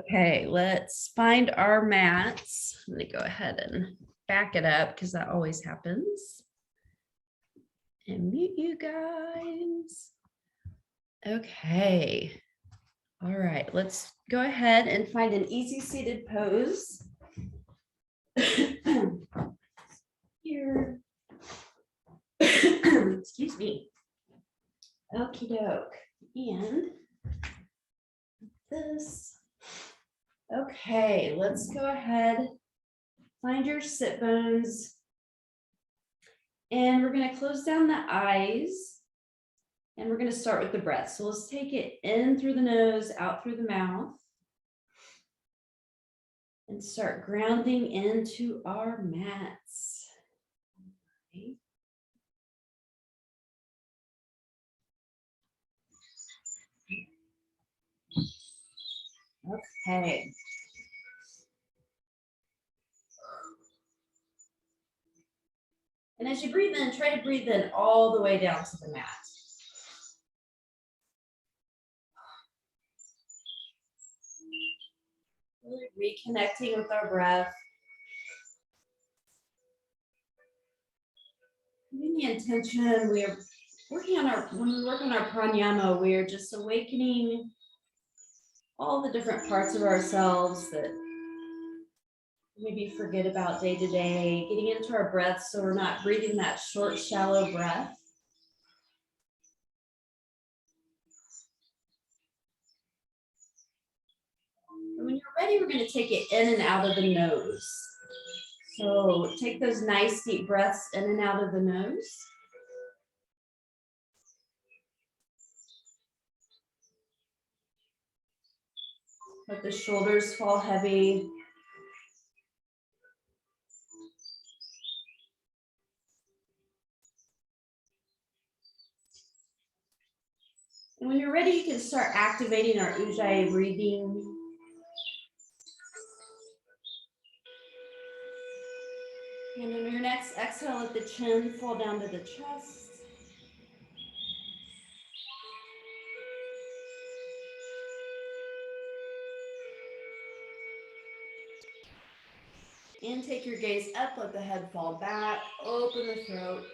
Okay, let's find our mats. I'm going to go ahead and back it up because that always happens. And mute you guys. Okay. All right, let's go ahead and find an easy seated pose. Here. Excuse me. Okie doke. And this. Okay, let's go ahead. Find your sit bones. And we're going to close down the eyes. And we're going to start with the breath. So let's take it in through the nose, out through the mouth. And start grounding into our mats. Okay. And as you breathe in, try to breathe in all the way down to the mat. Really reconnecting with our breath. Having the intention, we are working on when we work on our pranayama, we are just awakening all the different parts of ourselves that maybe forget about day to day, getting into our breath so we're not breathing that short, shallow breath. And when you're ready, we're going to take it in and out of the nose. So take those nice deep breaths in and out of the nose. Let the shoulders fall heavy. And when you're ready, you can start activating our Ujjayi breathing. And on your next exhale, let the chin fall down to the chest. And take your gaze up, let the head fall back, open the throat.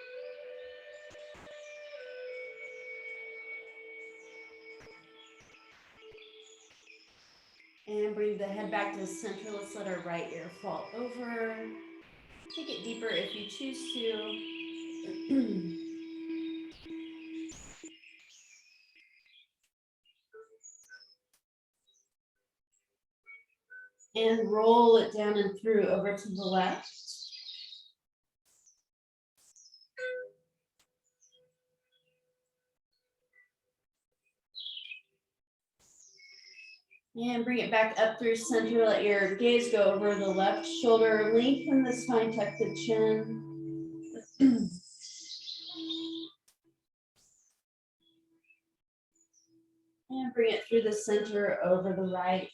And bring the head back to the center. Let's let our right ear fall over. Take it deeper if you choose to. And roll it down and through over to the left. And bring it back up through center. Let your gaze go over the left shoulder. Lengthen the spine, tuck the chin. And bring it through the center over the right.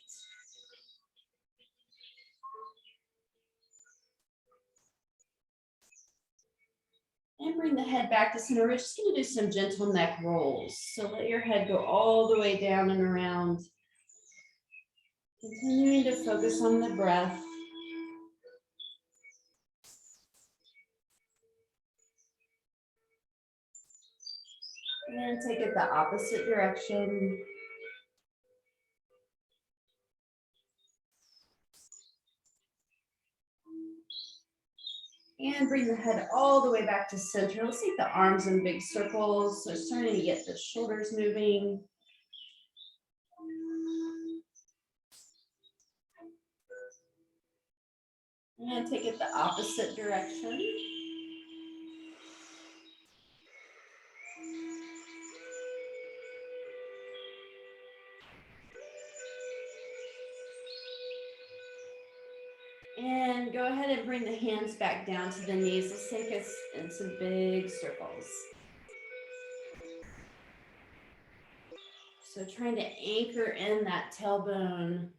And bring the head back to center. We're just going to do some gentle neck rolls. So let your head go all the way down and around. Continuing to focus on the breath. And take it the opposite direction. And bring the head all the way back to center. Let's take the arms in big circles. So starting to get the shoulders moving. And take it the opposite direction. And go ahead and bring the hands back down to the knees. Let's take us in some big circles. So trying to anchor in that tailbone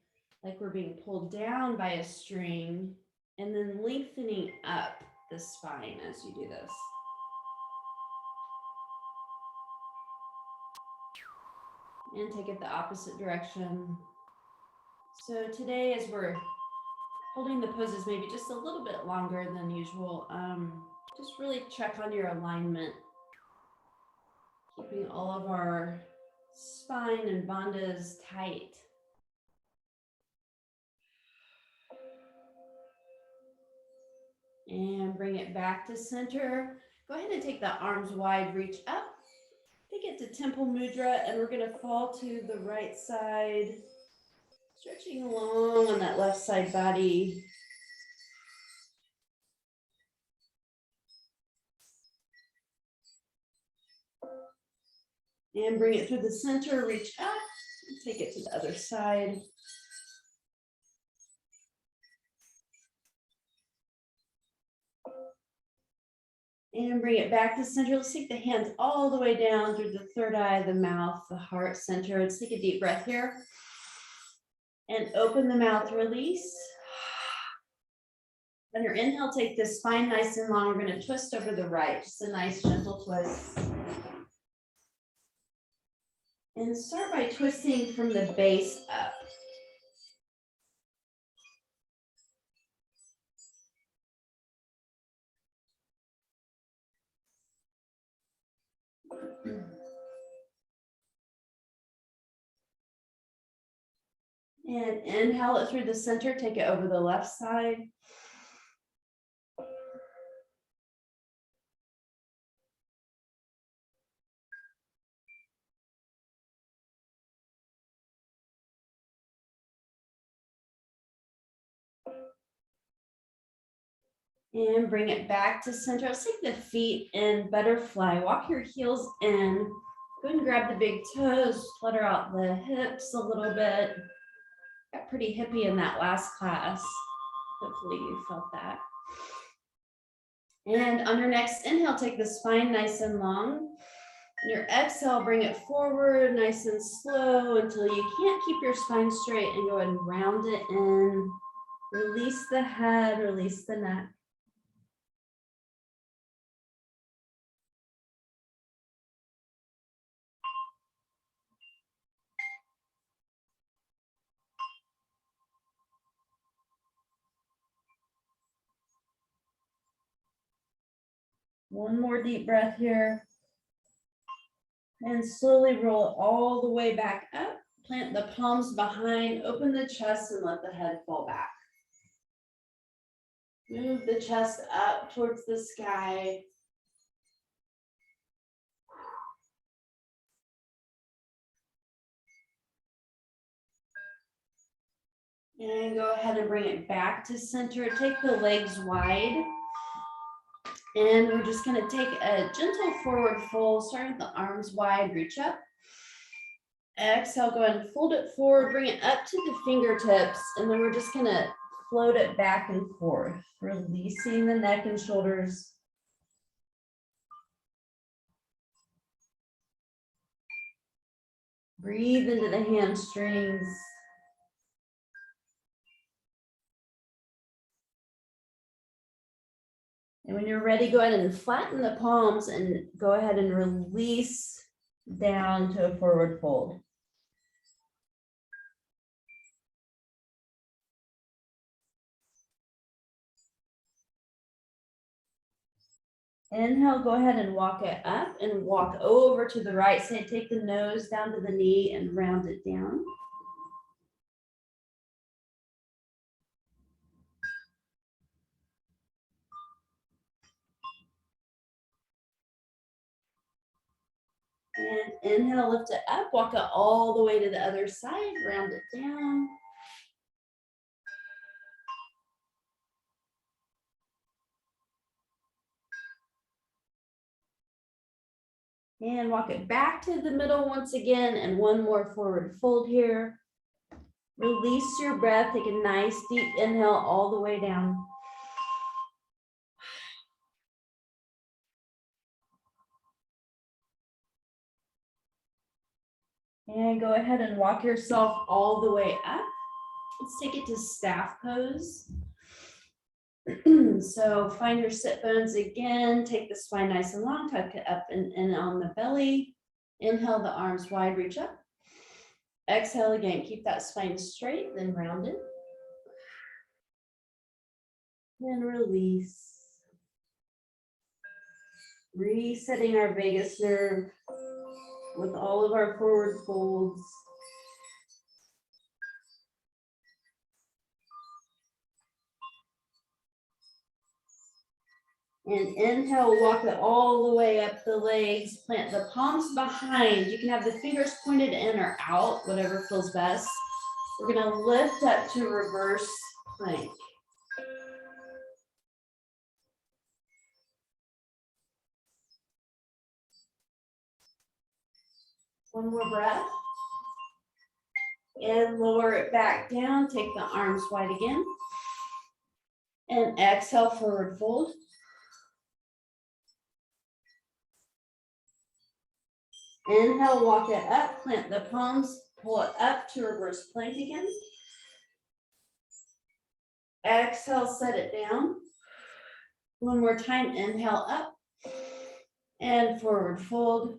like we're being pulled down by a string, and then lengthening up the spine as you do this. And take it the opposite direction. So today, as we're holding the poses maybe just a little bit longer than usual, just really check on your alignment, keeping all of our spine and bandhas tight. And bring it back to center. Go ahead and take the arms wide, reach up. Take it to temple mudra, and we're going to fall to the right side, stretching long on that left side body. And bring it through the center, reach up, and take it to the other side. And bring it back to center. Let's take the hands all the way down through the third eye, the mouth, the heart center. Let's take a deep breath here. And open the mouth, release. On your inhale, take the spine nice and long. We're going to twist over the right, just a nice gentle twist. And start by twisting from the base up. And inhale it through the center, take it over the left side. And bring it back to center. Let's take the feet in butterfly. Walk your heels in. Go ahead and grab the big toes, flutter out the hips a little bit. Got pretty hippie in that last class. Hopefully you felt that. And on your next inhale, take the spine nice and long. On your exhale, bring it forward nice and slow until you can't keep your spine straight, and go ahead and round it in. Release the head, release the neck. One more deep breath here. And slowly roll it all the way back up. Plant the palms behind, open the chest, and let the head fall back. Move the chest up towards the sky. And go ahead and bring it back to center. Take the legs wide. And we're just going to take a gentle forward fold, starting with the arms wide, reach up. Exhale, go ahead and fold it forward, bring it up to the fingertips, and then we're just going to float it back and forth, releasing the neck and shoulders. Breathe into the hamstrings. And when you're ready, go ahead and flatten the palms and go ahead and release down to a forward fold. Inhale, go ahead and walk it up and walk over to the right side. Take the nose down to the knee and round it down. And inhale, lift it up, walk it all the way to the other side, round it down. And walk it back to the middle once again, and one more forward fold here. Release your breath, take a nice deep inhale all the way down. And go ahead and walk yourself all the way up. Let's take it to staff pose. So find your sit bones again, take the spine nice and long, tuck it up and on the belly. Inhale, the arms wide, reach up. Exhale again, keep that spine straight, then rounded. And release. Resetting our vagus nerve with all of our forward folds. And inhale, walk it all the way up the legs, plant the palms behind. You can have the fingers pointed in or out, whatever feels best. We're gonna lift up to reverse plank. One more breath. And lower it back down, take the arms wide again. And exhale, forward fold. Inhale, walk it up, plant the palms, pull it up to reverse plank again. Exhale, set it down. One more time, inhale up and forward fold.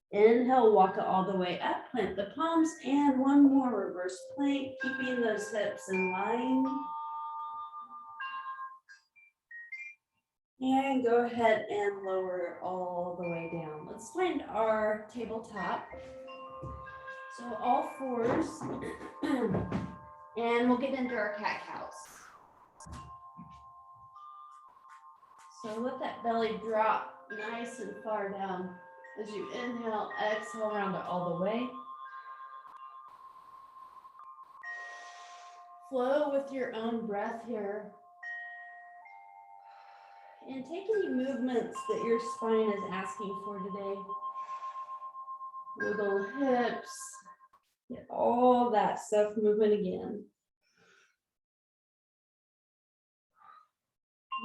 Inhale, walk it all the way up, plant the palms, and one more reverse plank, keeping those hips in line. And go ahead and lower it all the way down. Let's find our tabletop. So all fours, and we'll get into our cat-cows. So let that belly drop nice and far down. As you inhale, exhale, round it all the way. Flow with your own breath here. And take any movements that your spine is asking for today. Wiggle hips, get all that stuff moving again.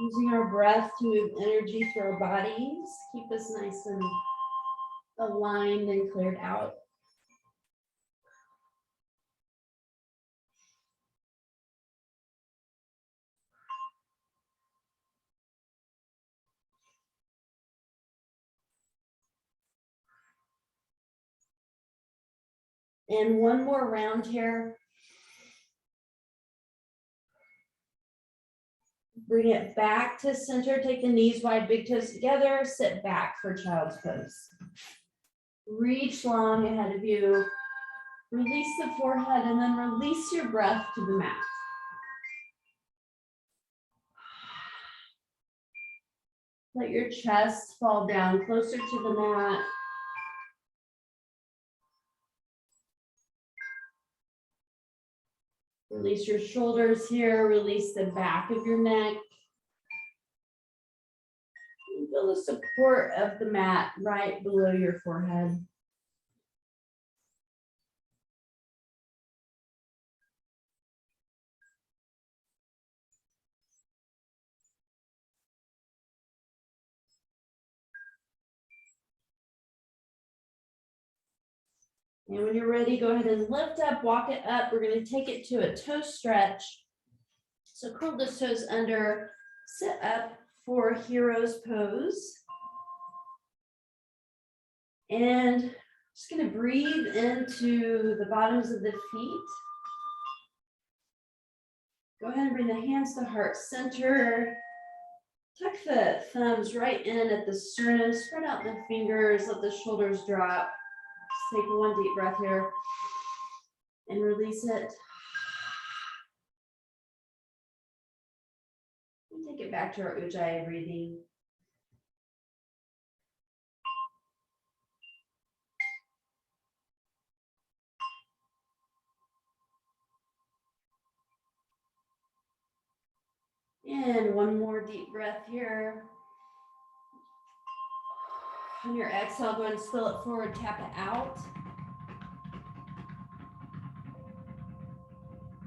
Using our breath to move energy through our bodies. Keep us nice and aligned and cleared out. And one more round here. Bring it back to center. Take the knees wide, big toes together. Sit back for child's pose. Reach long ahead of you. Release the forehead and then release your breath to the mat. Let your chest fall down closer to the mat. Release your shoulders here. Release the back of your neck. And feel the support of the mat right below your forehead. And when you're ready, go ahead and lift up, walk it up. We're going to take it to a toe stretch. So curl those toes under, sit up for hero's pose. And just going to breathe into the bottoms of the feet. Go ahead and bring the hands to heart center. Tuck the thumbs right in at the sternum, spread out the fingers, let the shoulders drop. Just take one deep breath here and release it. And take it back to our Ujjayi breathing. And one more deep breath here. On your exhale, go ahead and spill it forward, tap it out.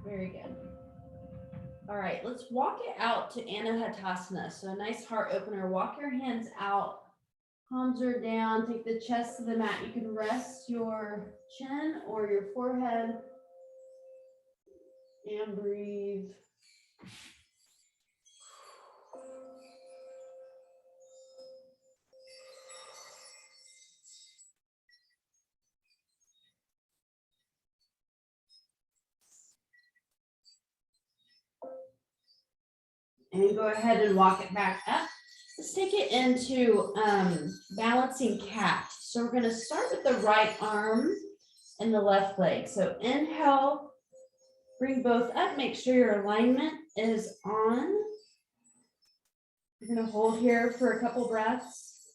Very good. All right, let's walk it out to Hatasana. So a nice heart opener. Walk your hands out. Palms are down. Take the chest to the mat. You can rest your chin or your forehead. And breathe. And go ahead and walk it back up. Let's take it into balancing cat. So we're going to start with the right arm and the left leg. So inhale, bring both up, make sure your alignment is on. You're going to hold here for a couple breaths.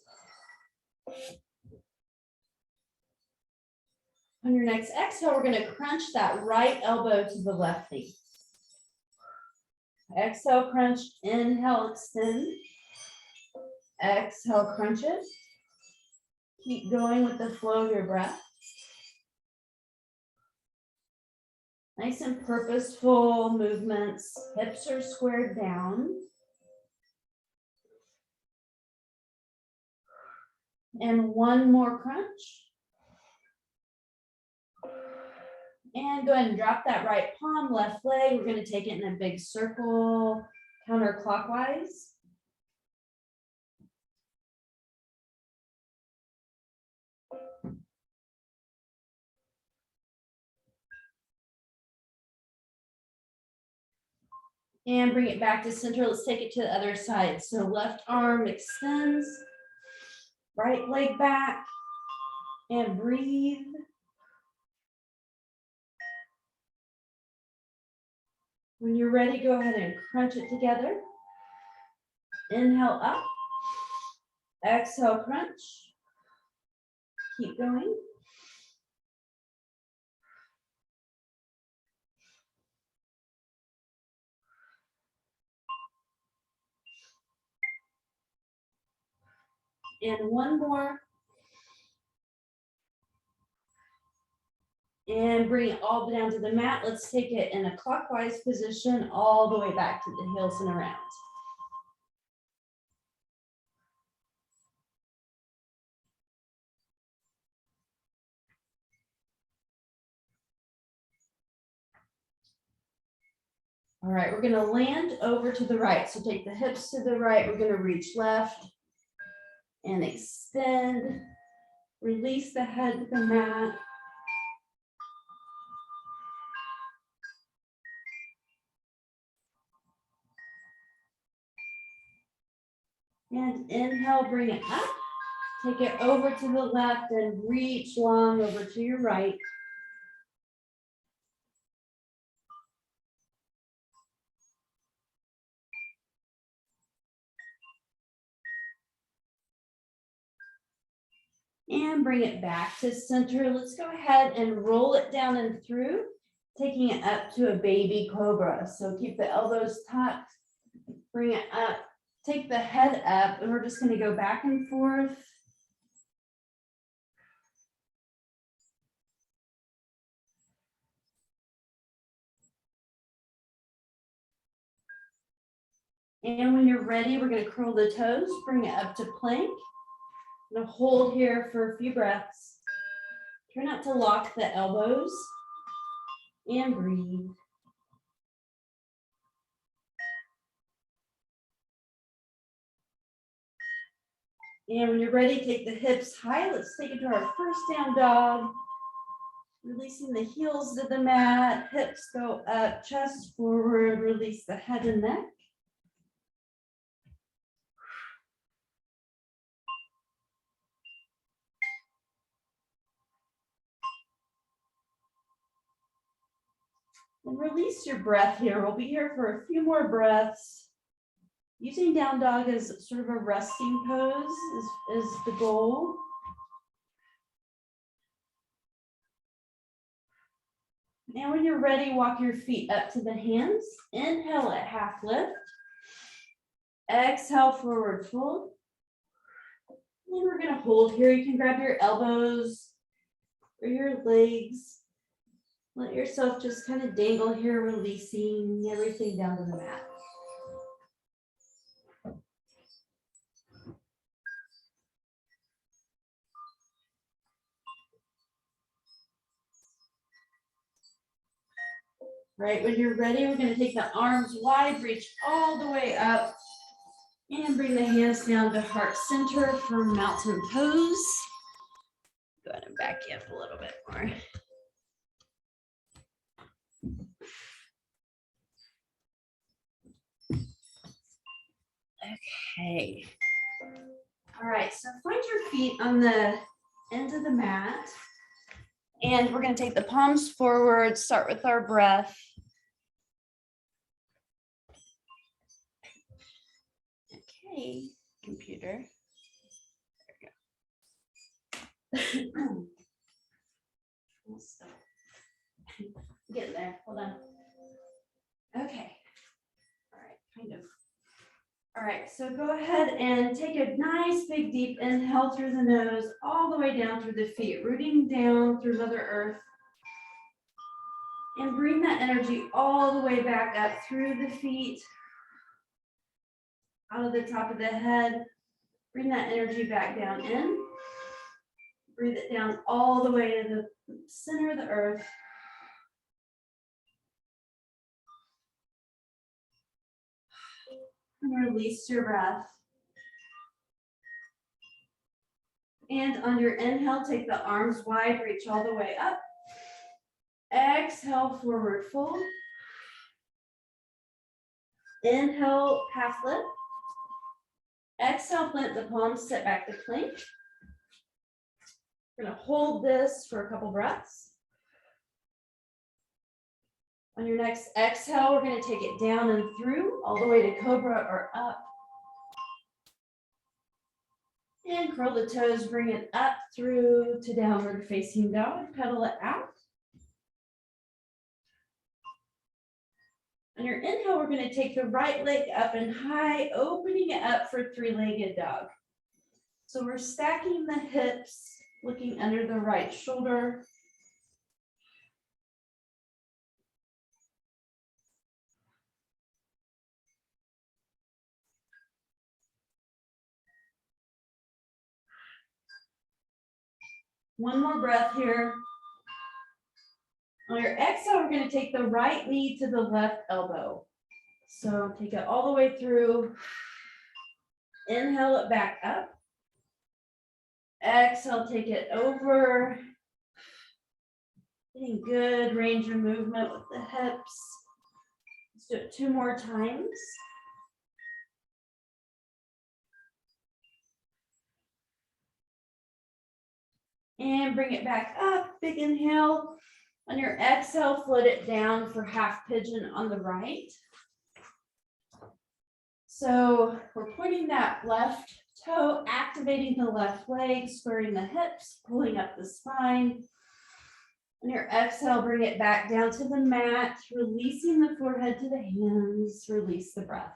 On your next exhale, we're going to crunch that right elbow to the left knee. Exhale, crunch, inhale, extend. Exhale, crunch it. Keep going with the flow of your breath. Nice and purposeful movements. Hips are squared down. And one more crunch. And go ahead and drop that right palm, left leg. We're going to take it in a big circle, counterclockwise. And bring it back to center. Let's take it to the other side. So left arm extends, right leg back, and breathe. When you're ready, go ahead and crunch it together. Inhale up. Exhale, crunch. Keep going. And one more. And bring it all down to the mat. Let's take it in a clockwise position all the way back to the heels and around. All right, we're going to land over to the right. So take the hips to the right. We're going to reach left and extend. Release the head to the mat. And inhale, bring it up. Take it over to the left and reach long over to your right. And bring it back to center. Let's go ahead and roll it down and through, taking it up to a baby cobra. So keep the elbows tucked, bring it up, take the head up, and we're just going to go back and forth. And when you're ready, we're going to curl the toes, bring it up to plank. I'm going to hold here for a few breaths. Try not to lock the elbows and breathe. And when you're ready, take the hips high. Let's take it to our first down dog. Releasing the heels to the mat, hips go up, chest forward, release the head and neck. And release your breath here. We'll be here for a few more breaths. Using down dog as sort of a resting pose is the goal. And when you're ready, walk your feet up to the hands. Inhale at half lift. Exhale, forward fold. And we're going to hold here. You can grab your elbows or your legs. Let yourself just kind of dangle here, releasing everything down to the mat. Right, when you're ready, we're going to take the arms wide, reach all the way up, and bring the hands down to heart center for mountain pose. Go ahead and back you up a little bit more. Okay. All right, so find your feet on the end of the mat. And we're going to take the palms forward, start with our breath. Okay, computer. There we go. Get there, hold on. Okay, all right, kind of. All right, so go ahead and take a nice big deep inhale through the nose, all the way down through the feet, rooting down through Mother Earth. And bring that energy all the way back up through the feet, out of the top of the head. Bring that energy back down in. Breathe it down all the way to the center of the earth. And release your breath. And on your inhale, take the arms wide, reach all the way up. Exhale, forward fold. Inhale, half lift. Exhale, plant the palms, sit back to plank. We're going to hold this for a couple breaths. On your next exhale, we're going to take it down and through, all the way to Cobra or up. And curl the toes, bring it up through to downward facing dog, pedal it out. On your inhale, we're going to take the right leg up and high, opening it up for three-legged dog. So we're stacking the hips, looking under the right shoulder. One more breath here. On your exhale, we're going to take the right knee to the left elbow. So take it all the way through. Inhale it back up. Exhale, take it over. Getting good range of movement with the hips. Let's do it 2 more times. And bring it back up. Big inhale. On your exhale, float it down for half pigeon on the right. So we're pointing that left toe, activating the left leg, squaring the hips, pulling up the spine. On your exhale, bring it back down to the mat, releasing the forehead to the hands, release the breath.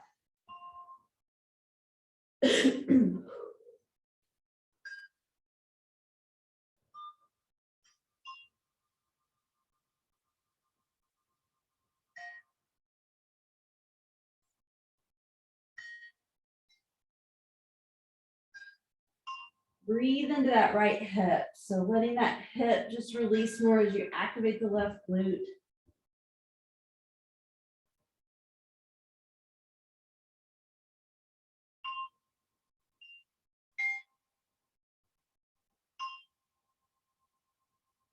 Breathe into that right hip. So letting that hip just release more as you activate the left glute.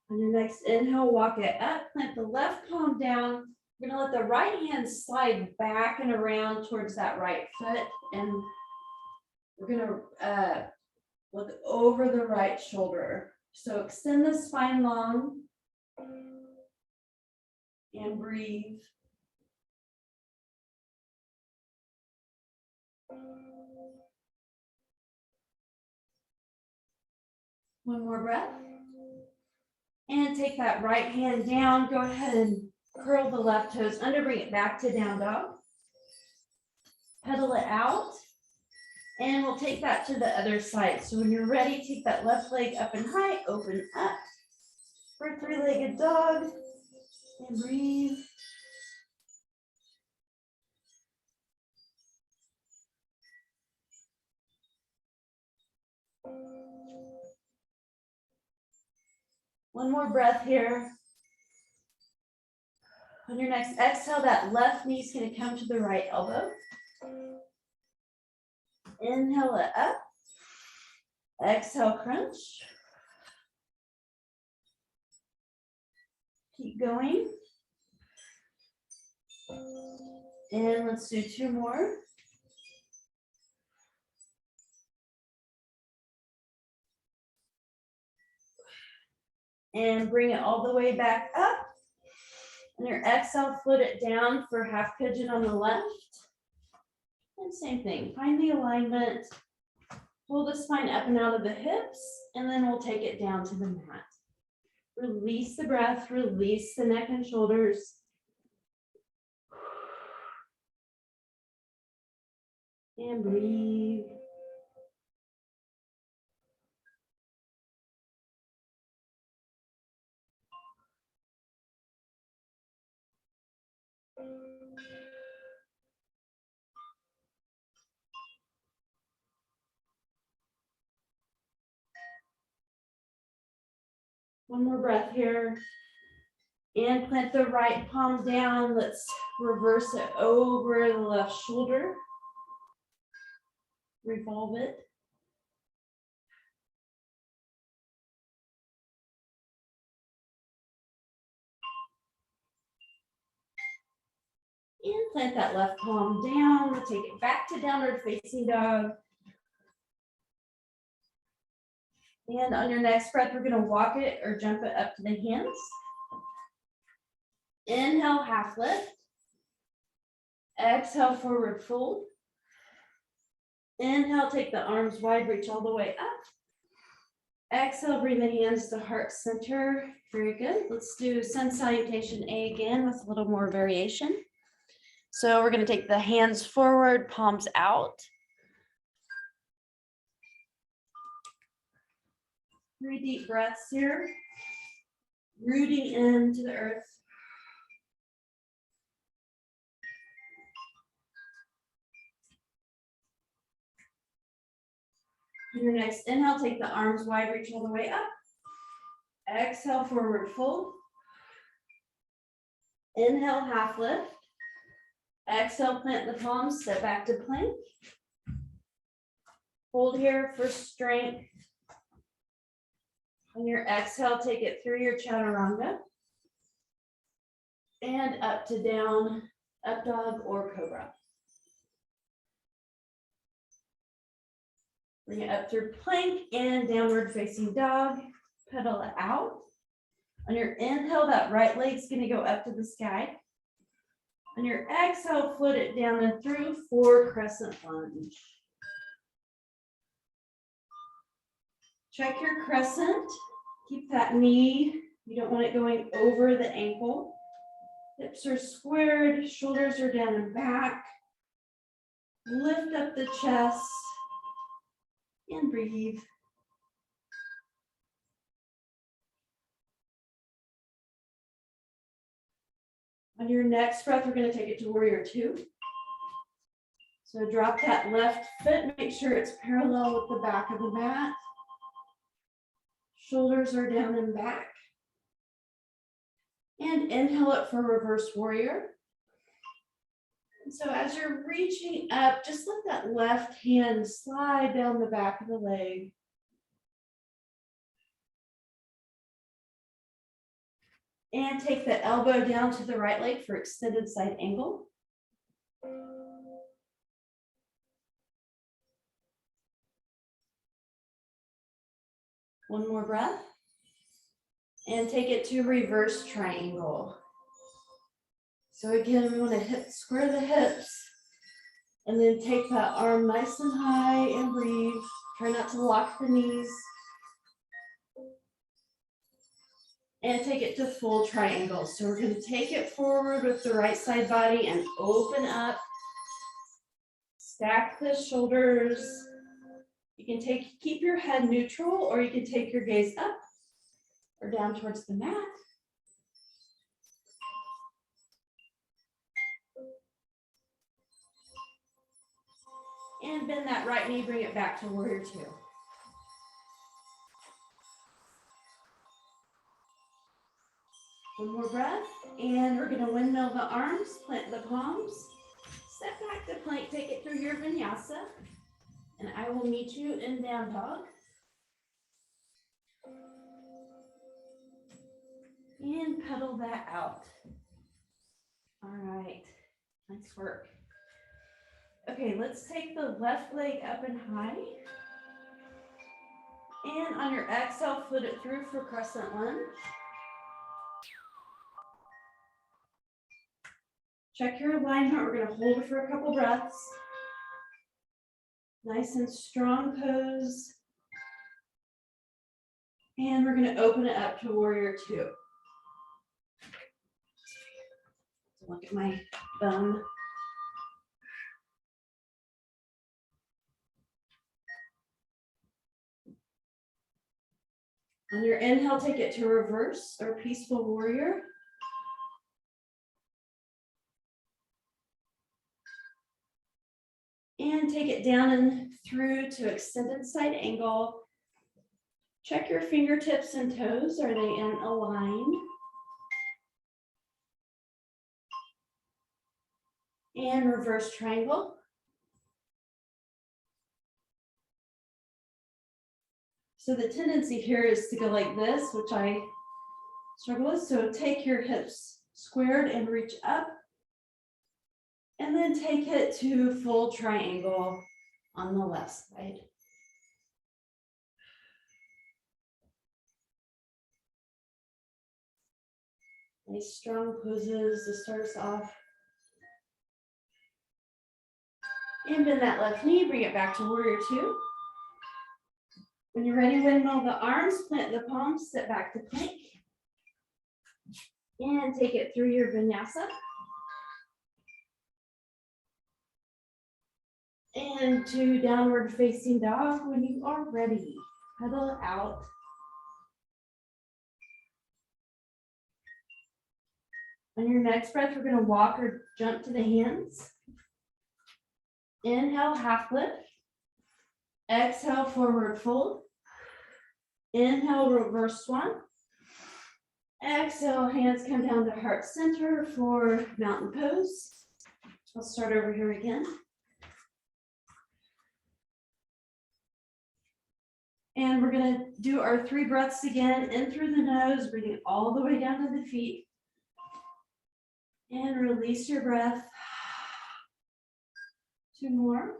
On your next inhale, walk it up, plant the left palm down. We're gonna let the right hand slide back and around towards that right foot. And we're gonna look over the right shoulder. So extend the spine long and breathe. One more breath. And take that right hand down. Go ahead and curl the left toes under, bring it back to down dog. Pedal it out. And we'll take that to the other side. So when you're ready, take that left leg up and high, open up for three-legged dog, and breathe. One more breath here. On your next exhale, that left knee is going to come to the right elbow. Inhale it up. Exhale, crunch. Keep going. And let's do 2 more. and bring it all the way back up. And your exhale, float it down for half pigeon on the left. And same thing, find the alignment, pull the spine up and out of the hips, and then we'll take it down to the mat. Release the breath, release the neck and shoulders. And breathe. One more breath here. And plant the right palm down. Let's reverse it over the left shoulder. Revolve it. And plant that left palm down. We'll take it back to downward facing dog. And on your next breath, we're going to walk it or jump it up to the hands. Inhale, half lift. Exhale, forward fold. Inhale, take the arms wide, reach all the way up. Exhale, bring the hands to heart center. Very good. Let's do Sun Salutation A again with a little more variation. So we're going to take the hands forward, palms out. 3 deep breaths here. Rooting into the earth. On your next inhale, take the arms wide, reach all the way up. Exhale, forward fold. Inhale, half lift. Exhale, plant the palms, step back to plank. Hold here for strength. On your exhale, take it through your chaturanga. And up to down, up dog or cobra. Bring it up through plank and downward facing dog. Pedal it out. On your inhale, that right leg's going to go up to the sky. On your exhale, float it down and through for Crescent Lunge. Check your crescent. Keep that knee. You don't want it going over the ankle. Hips are squared, shoulders are down and back. Lift up the chest and breathe. On your next breath, we're going to take it to warrior 2. So drop that left foot, make sure it's parallel with the back of the mat. Shoulders are down and back. And inhale it for reverse warrior. And so as you're reaching up, just let that left hand slide down the back of the leg. And take the elbow down to the right leg for extended side angle. One more breath. And take it to reverse triangle. So again, we want to square the hips. And then take that arm nice and high and breathe. Try not to lock the knees. And take it to full triangle. So we're going to take it forward with the right side body and open up. Stack the shoulders. You can keep your head neutral, or you can take your gaze up or down towards the mat. And bend that right knee, bring it back to warrior 2. One more breath, and we're going to windmill the arms, plant the palms, step back to plank, take it through your vinyasa, and I will meet you in down dog. And pedal that out. All right, nice work. Okay, let's take the left leg up and high. And on your exhale, foot it through for Crescent Lunge. Check your alignment. We're going to hold it for a couple breaths. Nice and strong pose. And we're going to open it up to Warrior Two. Look at my bone. On your inhale, take it to reverse or peaceful warrior. And take it down and through to extended side angle. Check your fingertips and toes. Are they in a line? And reverse triangle. So the tendency here is to go like this, which I struggle with. So take your hips squared and reach up. And then take it to full triangle on the left side. Nice strong poses to start us off. And bend that left knee, bring it back to Warrior Two. When you're ready, windmill the arms, plant the palms, sit back to plank. And take it through your vinyasa. And to downward facing dog when you are ready. Pedal out. On your next breath, we're going to walk or jump to the hands. Inhale, half lift. Exhale, forward fold. Inhale, reverse swan. Exhale, hands come down to heart center for mountain pose. I'll start over here again. And we're going to do our 3 breaths again, in through the nose, breathing all the way down to the feet. And release your breath. 2 more.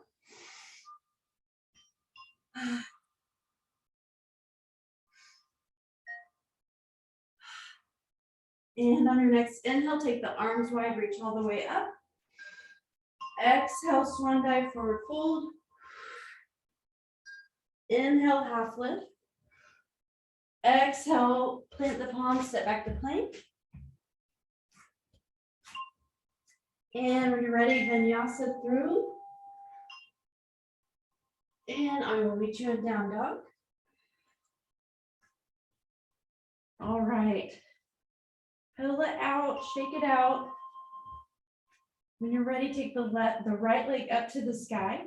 And on your next inhale, take the arms wide, reach all the way up. Exhale, swan dive, forward fold. Inhale, half lift. Exhale, plant the palms, step back to plank. And when you're ready, vinyasa through. And I will meet you in down dog. All right. Pull it out, shake it out. When you're ready, take the right leg up to the sky.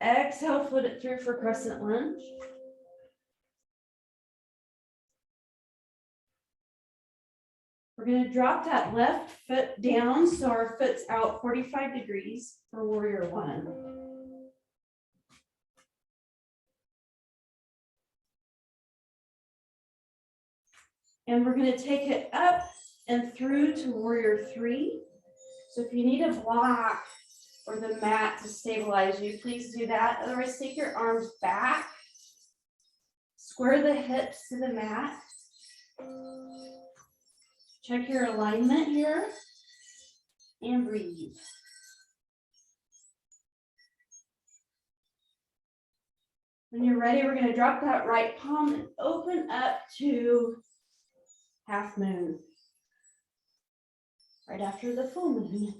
Exhale, foot it through for Crescent Lunge. We're going to drop that left foot down so our foot's out 45 degrees for Warrior One. And we're going to take it up and through to Warrior Three. So if you need a block or the mat to stabilize you, please do that. Otherwise, take your arms back. Square the hips to the mat. Check your alignment here. And breathe. When you're ready, we're going to drop that right palm and open up to half moon. Right after the full moon.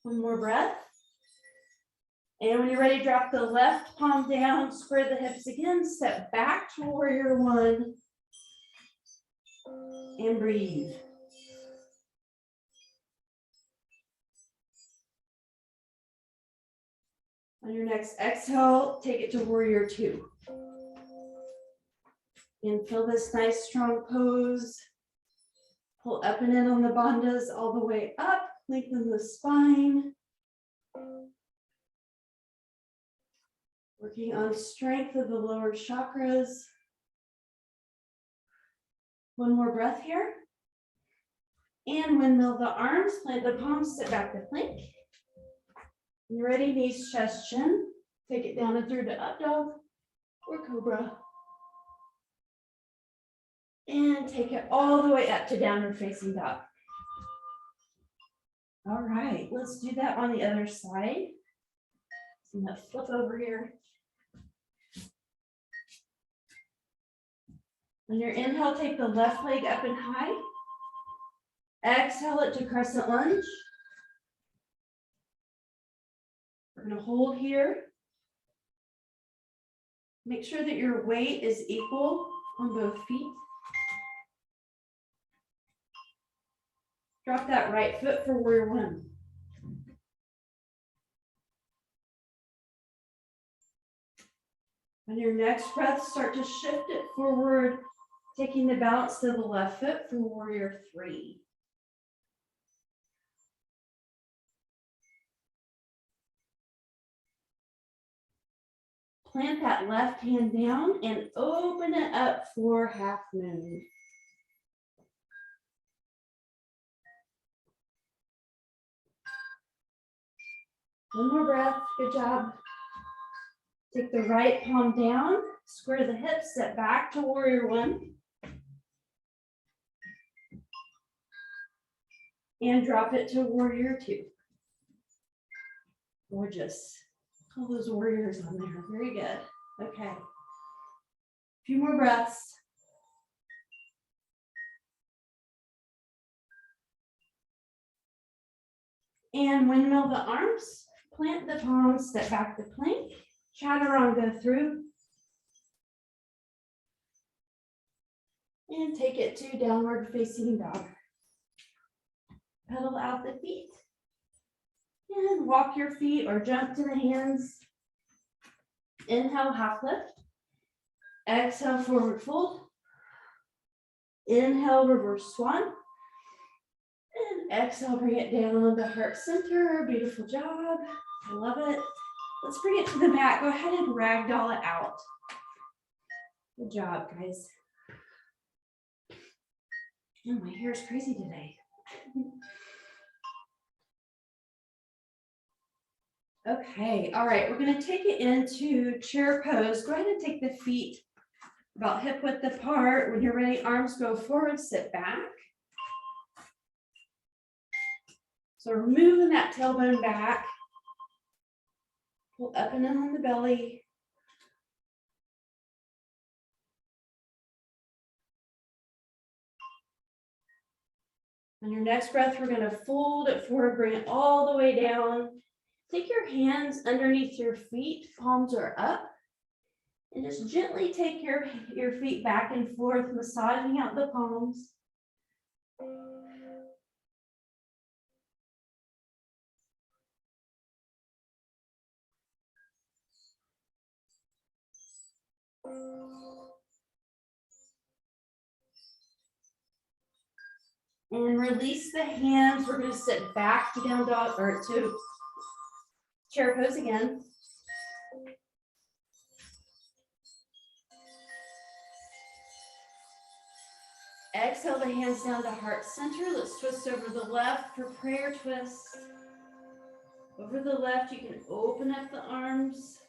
One more breath. And when you're ready, drop the left palm down, square the hips again, step back to Warrior One, and breathe. On your next exhale, take it to Warrior Two. And feel this nice strong pose. Pull up and in on the bandhas all the way up, lengthen the spine. Working on strength of the lower chakras. One more breath here. And windmill the arms, plant the palms, sit back to plank. When you're ready, knees, chest, chin. Take it down and through to up dog or cobra. And take it all the way up to downward facing dog. All right, let's do that on the other side. I'm gonna flip over here. On your inhale, take the left leg up and high. Exhale it to crescent lunge. We're gonna hold here. Make sure that your weight is equal on both feet. Drop that right foot for warrior one. On your next breath, start to shift it forward, taking the balance to the left foot for warrior three. Plant that left hand down and open it up for half moon. One more breath, good job. Take the right palm down, square the hips, step back to warrior one. And drop it to warrior two. Gorgeous. All those warriors on there, very good. Okay. A few more breaths. And windmill the arms, plant the palms, step back to plank, chaturanga through. And take it to downward facing dog. Pedal out the feet. And walk your feet or jump to the hands. Inhale, half lift. Exhale, forward fold. Inhale, reverse swan. And exhale, bring it down to heart center. Beautiful job. I love it. Let's bring it to the mat. Go ahead and ragdoll it out. Good job, guys. Oh, my hair is crazy today. Okay, all right, we're going to take it into chair pose. Go ahead and take the feet about hip width apart. When you're ready, arms go forward, sit back. So we're moving that tailbone back. Pull up and in on the belly. On your next breath, we're going to fold it forward, bring it all the way down. Take your hands underneath your feet, palms are up. And just gently take your feet back and forth, massaging out the palms. And release the hands. We're going to sit back to down dog or to chair pose again. Exhale the hands down to heart center. Let's twist over the left for prayer twist. Over the left, you can open up the arms.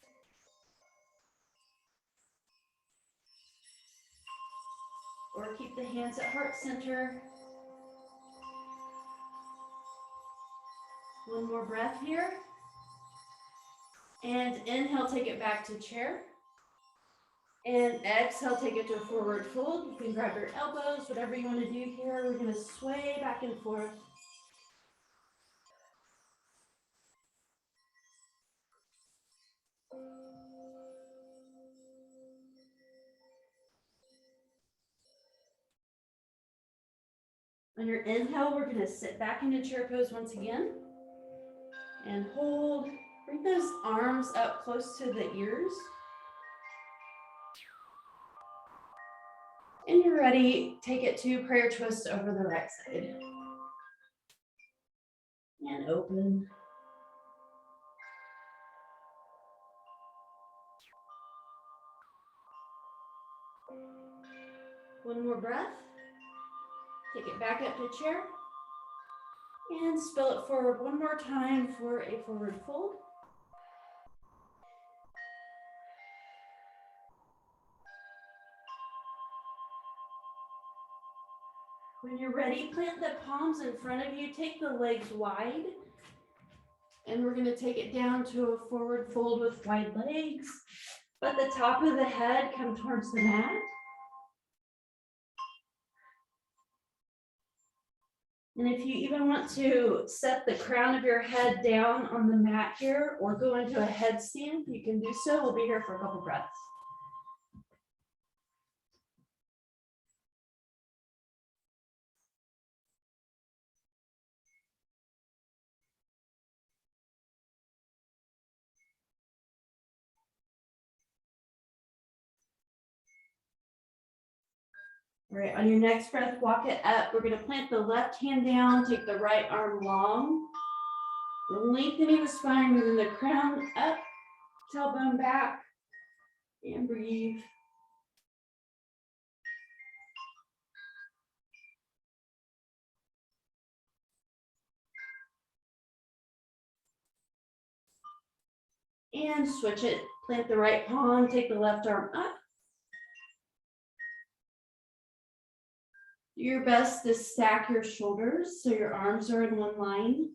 Or keep the hands at heart center. One more breath here. And inhale, take it back to chair. And exhale, take it to a forward fold. You can grab your elbows, whatever you want to do here. We're going to sway back and forth. On your inhale, we're going to sit back into chair pose once again. And hold. Bring those arms up close to the ears. And you're ready, take it to prayer twist over the right side. And open. One more breath. Take it back up to chair. And spill it forward one more time for a forward fold. When you're ready, plant the palms in front of you, take the legs wide, and we're gonna take it down to a forward fold with wide legs. Let the top of the head come towards the mat. And if you even want to set the crown of your head down on the mat here or go into a headstand, you can do so. We'll be here for a couple breaths. All right, on your next breath, walk it up. We're gonna plant the left hand down, take the right arm long, lengthening the spine, moving the crown up, tailbone back, and breathe. And switch it, plant the right palm, take the left arm up. Do your best to stack your shoulders so your arms are in one line.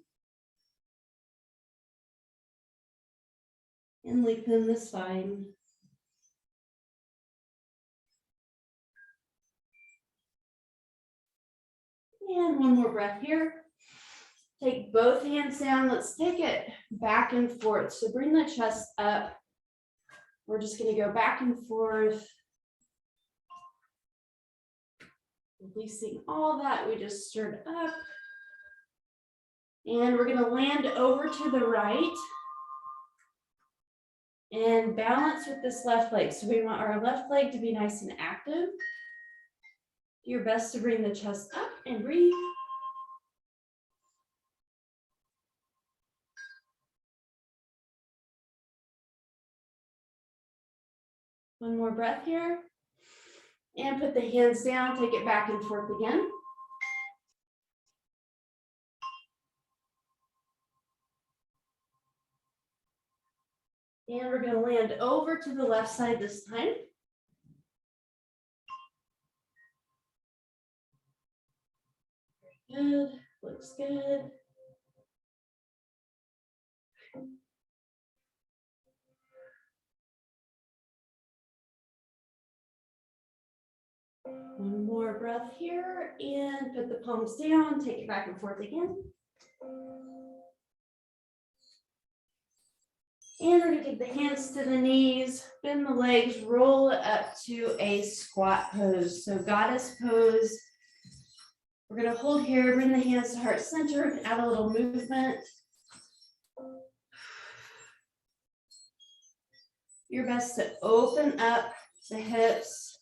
And lengthen the spine. And one more breath here. Take both hands down. Let's take it back and forth. So bring the chest up. We're just going to go back and forth. Releasing all that we just stirred up. And we're going to land over to the right. And balance with this left leg. So we want our left leg to be nice and active. Do your best to bring the chest up and breathe. One more breath here. And put the hands down, take it back and forth again. And we're going to land over to the left side this time. Very good, looks good. One more breath here and put the palms down, take it back and forth again. And we're going to take the hands to the knees, bend the legs, roll it up to a squat pose. So goddess pose. We're going to hold here, bring the hands to heart center, and add a little movement. Your best to open up the hips,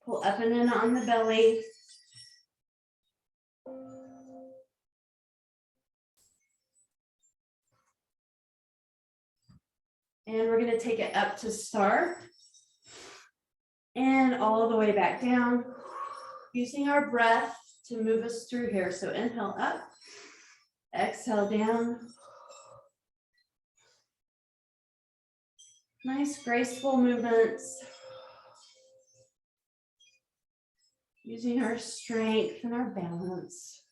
pull up and in on the belly. And we're going to take it up to start and all the way back down, using our breath to move us through here. So inhale up, exhale down. Nice graceful movements. Using our strength and our balance.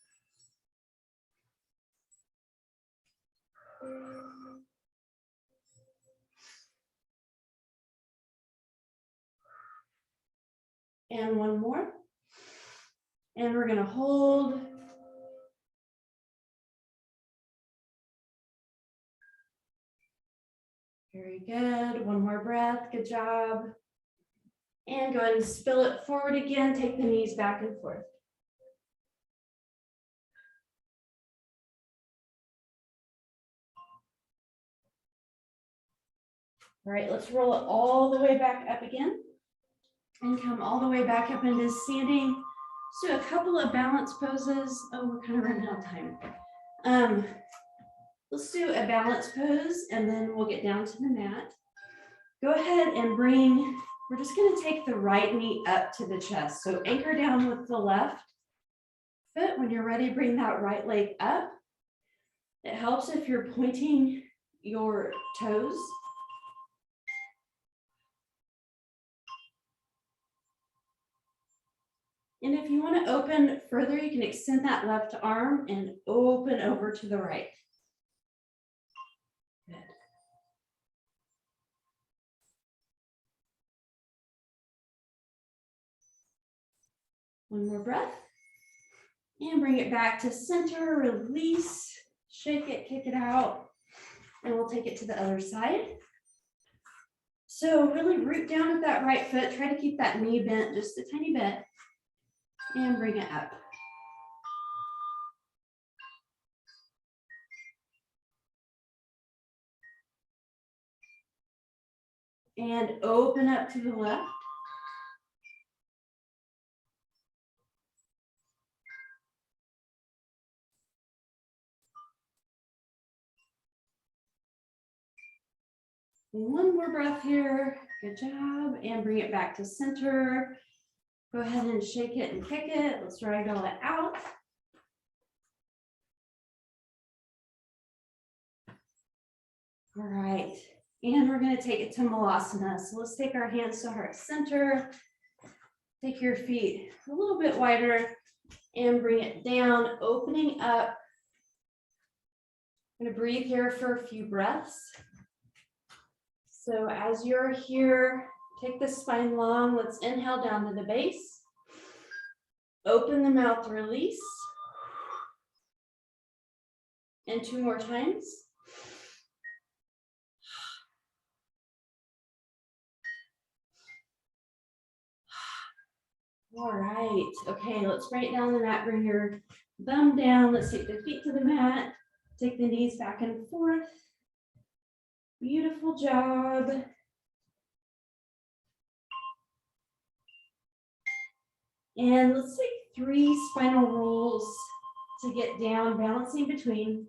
And one more. And we're going to hold. Very good. One more breath. Good job. And go ahead and spill it forward again. Take the knees back and forth. All right, let's roll it all the way back up again. And come all the way back up into standing. Let's do a couple of balance poses. Oh, we're kind of running out of time. Let's do a balance pose and then we'll get down to the mat. Go ahead and we're just going to take the right knee up to the chest. So anchor down with the left foot. When you're ready, bring that right leg up. It helps if you're pointing your toes. And if you want to open further, you can extend that left arm and open over to the right. Good. One more breath. And bring it back to center, release, shake it, kick it out. And we'll take it to the other side. So really root down with that right foot. Try to keep that knee bent just a tiny bit. And bring it up. And open up to the left. One more breath here. Good job. And bring it back to center. Go ahead and shake it and kick it. Let's ragdoll it out. All right. And we're going to take it to Malasana. So let's take our hands to heart center. Take your feet a little bit wider and bring it down, opening up. I'm going to breathe here for a few breaths. So as you're here, take the spine long. Let's inhale down to the base. Open the mouth, release. And 2 more times. All right. Okay, let's bring it down the mat. Bring your thumb down. Let's take the feet to the mat. Take the knees back and forth. Beautiful job. And let's take 3 spinal rolls to get down, balancing between.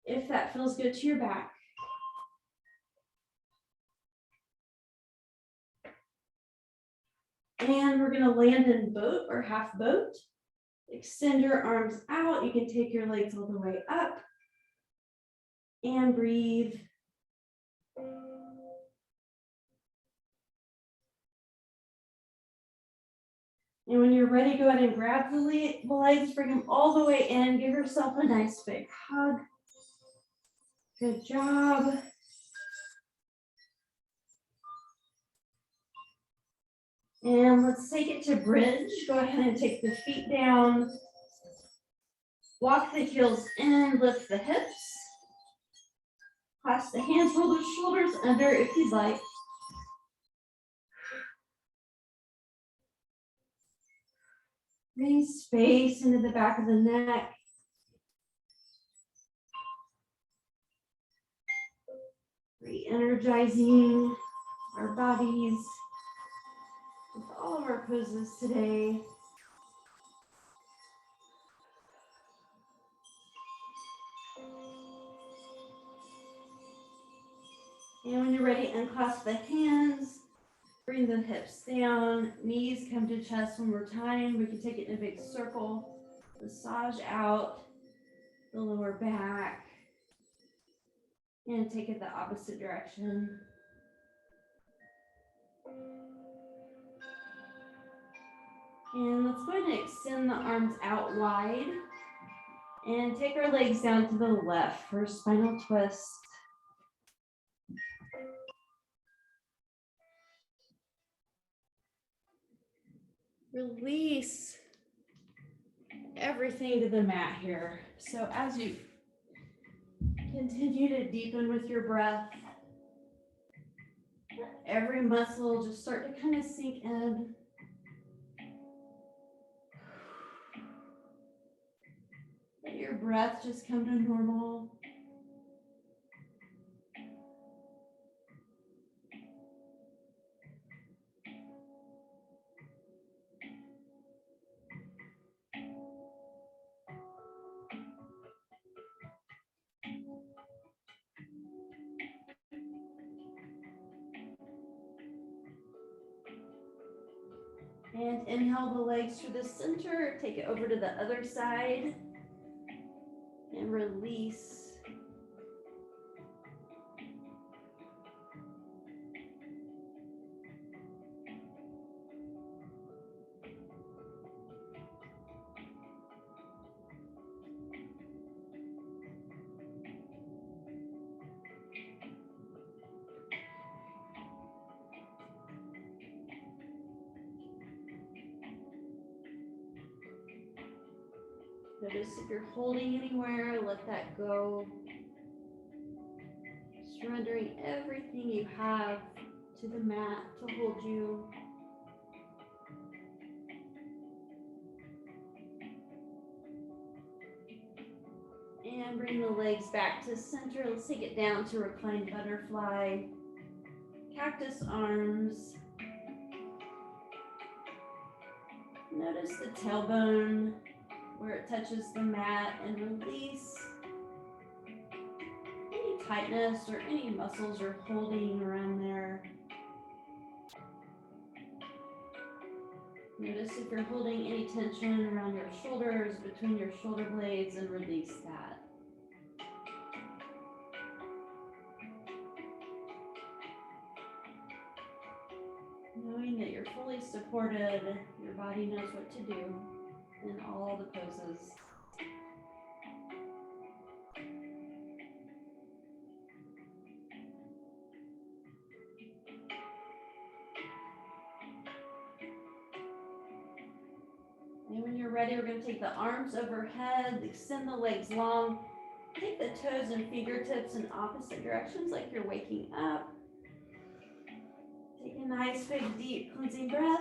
If that feels good to your back. And we're going to land in boat or half boat. Extend your arms out. You can take your legs all the way up. And breathe. And when you're ready, go ahead and grab the legs, bring them all the way in. Give yourself a nice big hug. Good job. And let's take it to bridge. Go ahead and take the feet down. Walk the heels in, lift the hips. Clasp the hands, roll the shoulders under if you'd like. Bring space into the back of the neck. Re-energizing our bodies with all of our poses today. And when you're ready, unclasp the hands, bring the hips down, knees come to chest one more time. We can take it in a big circle, massage out the lower back, and take it the opposite direction. And let's go ahead and extend the arms out wide and take our legs down to the left for spinal twist. Release everything to the mat here. So as you continue to deepen with your breath, every muscle just start to kind of sink in. Let your breath just come to normal. And inhale the legs to the center, take it over to the other side, and release. Notice if you're holding anywhere, let that go. Surrendering everything you have to the mat to hold you. And bring the legs back to center. Let's take it down to reclined butterfly. Cactus arms. Notice the tailbone where it touches the mat and release any tightness or any muscles you're holding around there. Notice if you're holding any tension around your shoulders, between your shoulder blades, and release that. Knowing that you're fully supported, your body knows what to do in all the poses. And when you're ready, we're going to take the arms overhead, extend the legs long, take the toes and fingertips in opposite directions like you're waking up. Take a nice big deep cleansing breath.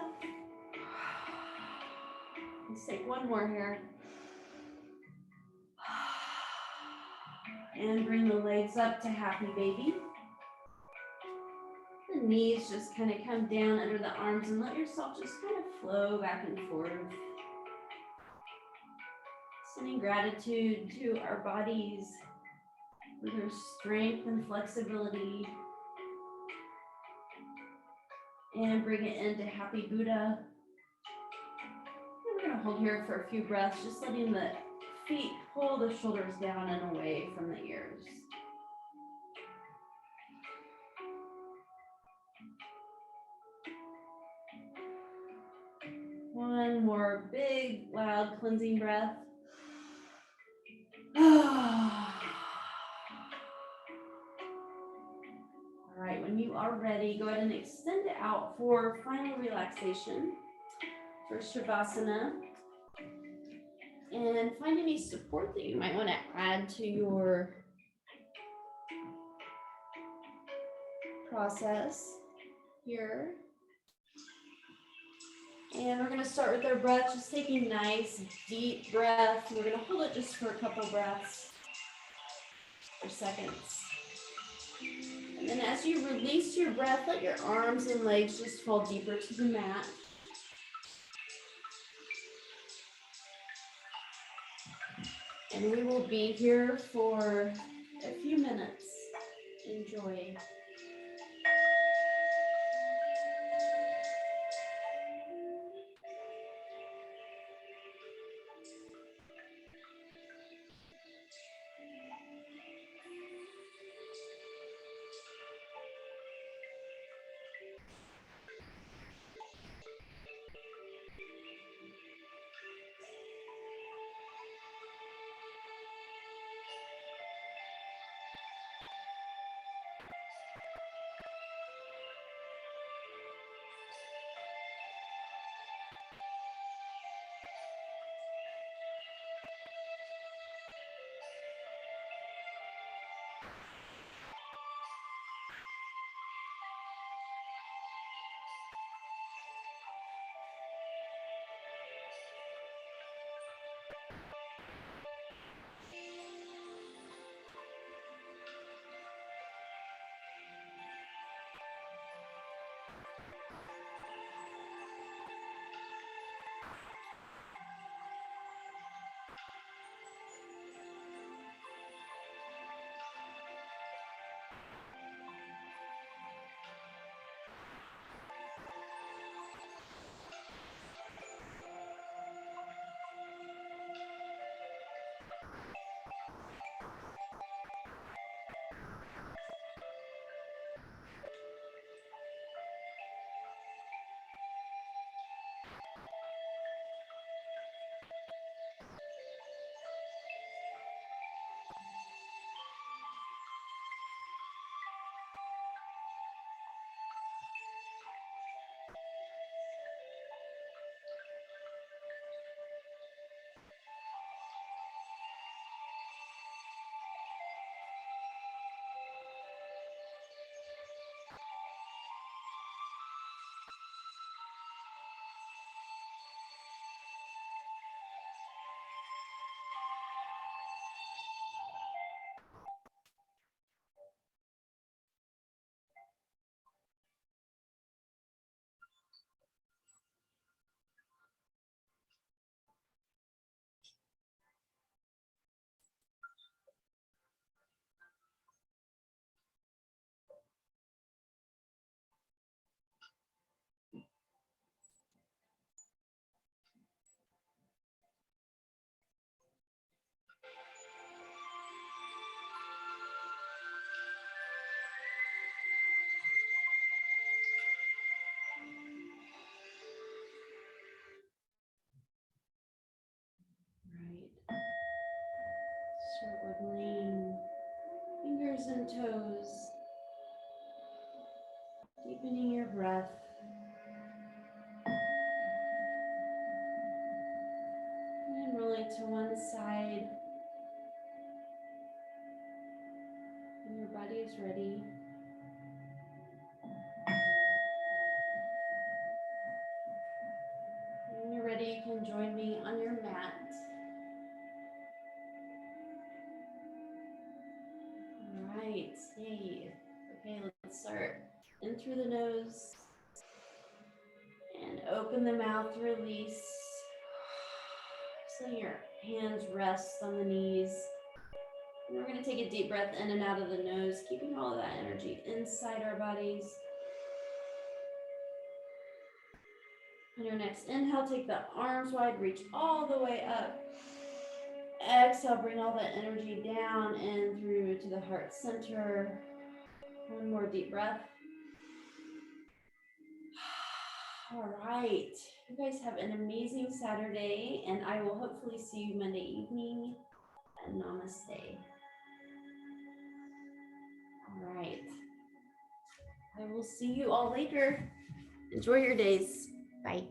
Let's take one more here. And bring the legs up to happy baby. The knees just kind of come down under the arms and let yourself just kind of flow back and forth. Sending gratitude to our bodies for their strength and flexibility. And bring it into Happy Buddha. And we're going to hold here for a few breaths, just letting the feet pull the shoulders down and away from the ears. One more big, loud cleansing breath. All right, when you are ready, go ahead and extend it out for final relaxation for Shavasana. And find any support that you might want to add to your process here. And we're going to start with our breath, just taking nice deep breath. We're going to hold it just for a couple breaths or seconds. And then as you release your breath, let your arms and legs just fall deeper to the mat. And we will be here for a few minutes. Enjoy. Deepening your breath. And rolling to one side. When your body is ready. When you're ready, you can join me on your mat. All right, yay. Okay, let's start in through the nose and open the mouth to release. So your hands rest on the knees. And we're going to take a deep breath in and out of the nose, keeping all of that energy inside our bodies. On your next inhale, take the arms wide, reach all the way up. Exhale, bring all that energy down and through to the heart center. One more deep breath. All right. You guys have an amazing Saturday, and I will hopefully see you Monday evening. And namaste. All right. I will see you all later. Enjoy your days. Bye.